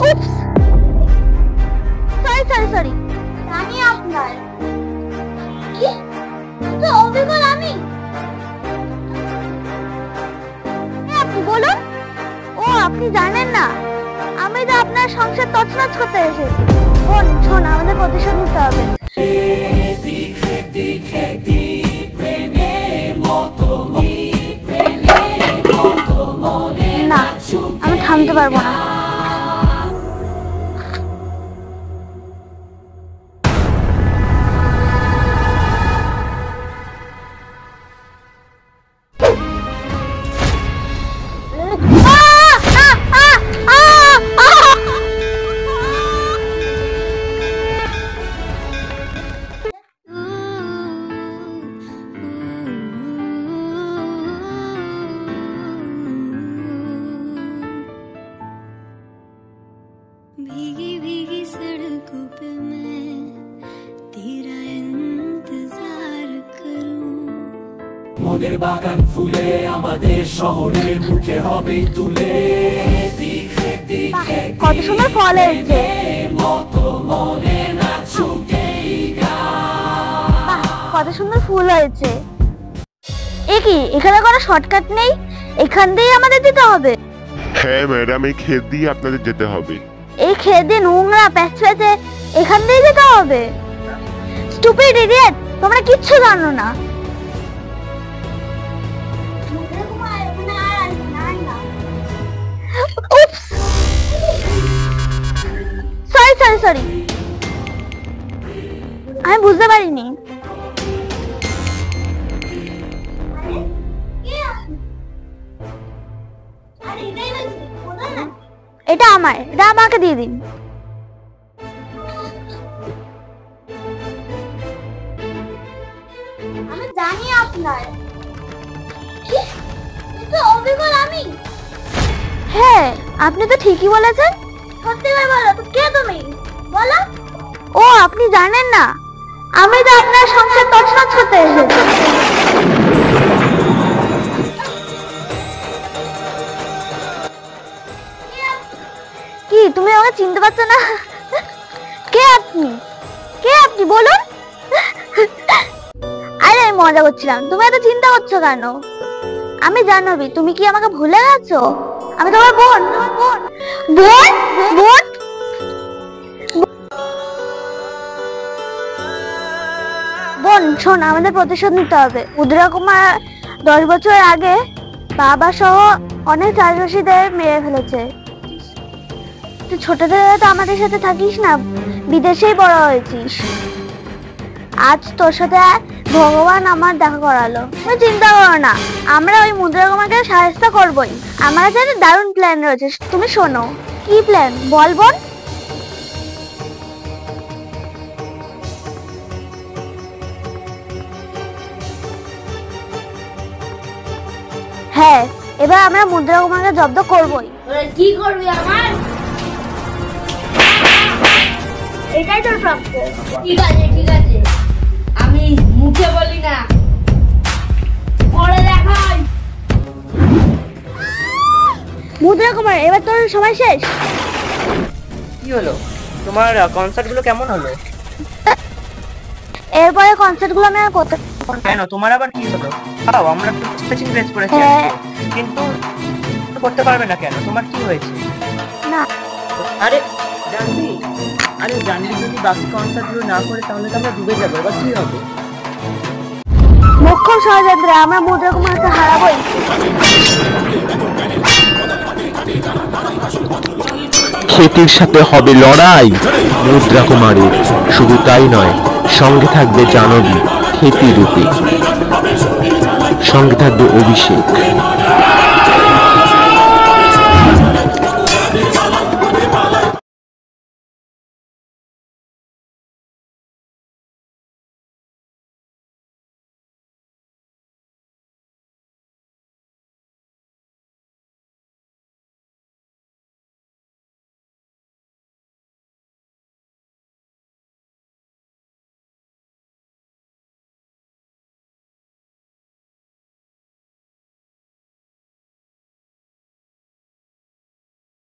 উপস, sorry sorry sorry. জানি আপনার কি তো অবিকল আমি। আপনি বলুন। ও আপনি জানেন না আমি তো আপনার সংসার তছনছ করতে এসেছি। বোন শোন, আমাদের প্রতিশোধ নিতে হবে। না, আমি থামতে পারবো না। भीगी भीगी सड़कों पे मैं तेरा इंतजार करूं। মনের বাগান ফুলে আমাদের শহরের মুখে হবে তুলে। কত সুন্দর ফল হয়েছে। কত সুন্দর ফুল হয়েছে। এ কি, এখানে কোনো শর্টকাট নেই? এখান দিয়েই আমাদের যেতে হবে? হ্যাঁ ম্যাডাম, এই ক্ষেত দিয়ে আপনাদের যেতে হবে। এই খেতে নোংরা প্যাচপ্যাচে, এখান দিয়ে যেতে হবে? স্টুপিড ইডিয়েট, তোমরা কিচ্ছু জানো না। সরি সরি সরি, আমি বুঝতে পারিনি। এটা আমার, এটা আমাকে দিয়ে দিন। আমি জানি আপনার অবিকল আমি। হ্যাঁ, আপনি তো ঠিকই বলেছেন। সত্যি করে বলো, কে তুমি? বলো। ও আপনি জানেন না আমি তো আপনার সংসার তছনছ করতে এসেছি। কি তুমি আমাকে চিনতে পারছো না? কে আপনি? কে আপনি বলুন? আরে আমি মজা করছিলাম, তুমি এত চিন্তা করছো কেন? আমি জাহ্নবী, তুমি কি আমাকে ভুলে গেছো? আমি তোমার বোন। বোন বোন বোন শোন, আমাদের প্রতিশোধ নিতে হবে। উদরা কুমার 10 বছর আগে বাবা সহ অনেক চাষবাসীদের মেরে ফেলেছে। তুই ছোট থেকে তো আমাদের সাথে থাকিস না, বিদেশেই বড় হয়েছিস। আজ তোর সাথে ভগবান আমার দেখা করালো। তুমি চিন্তা করো না, আমরা ওই মুদ্রা কুমারকে সাহায্য করবোই। আমার কাছে একটা দারুণ প্ল্যান রয়েছে, তুমি শোনো। কি প্ল্যান বল বোন? হ্যাঁ, এবার আমরা মুদ্রা কুমারকে জব্দ করবোই। কি করবি আমার? এটাই তোর প্রাপ্য। ঠিক আছে ঠিক আছে, আমি মুখে বলি না, পরে দেখাই। মুদ্রা কুমার, এবার তোর সময় শেষ। কি হলো, তোমার কনসার্ট গুলো কেমন হলো? এরপরে কনসার্ট গুলো আমি আর করতে পারবো না। কেন, তোমার আবার কি হলো? আমরা স্পেশাল ড্রেস পরেছি, কিন্তু করতে পারবে না কেন? তোমার কি হয়েছে? না আরে জানবি, যদি বাকি কনসার্ট গুলো না করে তাহলে তো আমরা ডুবে যাবো। এবার কি হবে? মোক্ষম ষড়যন্ত্রে আমরা মুদ্রা কুমারকে হারাবোই। ক্ষেতির সাথে হবে লড়াই মুদ্রা কুমারের। শুধু তাই নয়, সঙ্গে থাকবে জাহ্নবী ক্ষেতি রূপে, সঙ্গে থাকবে অভিষেক।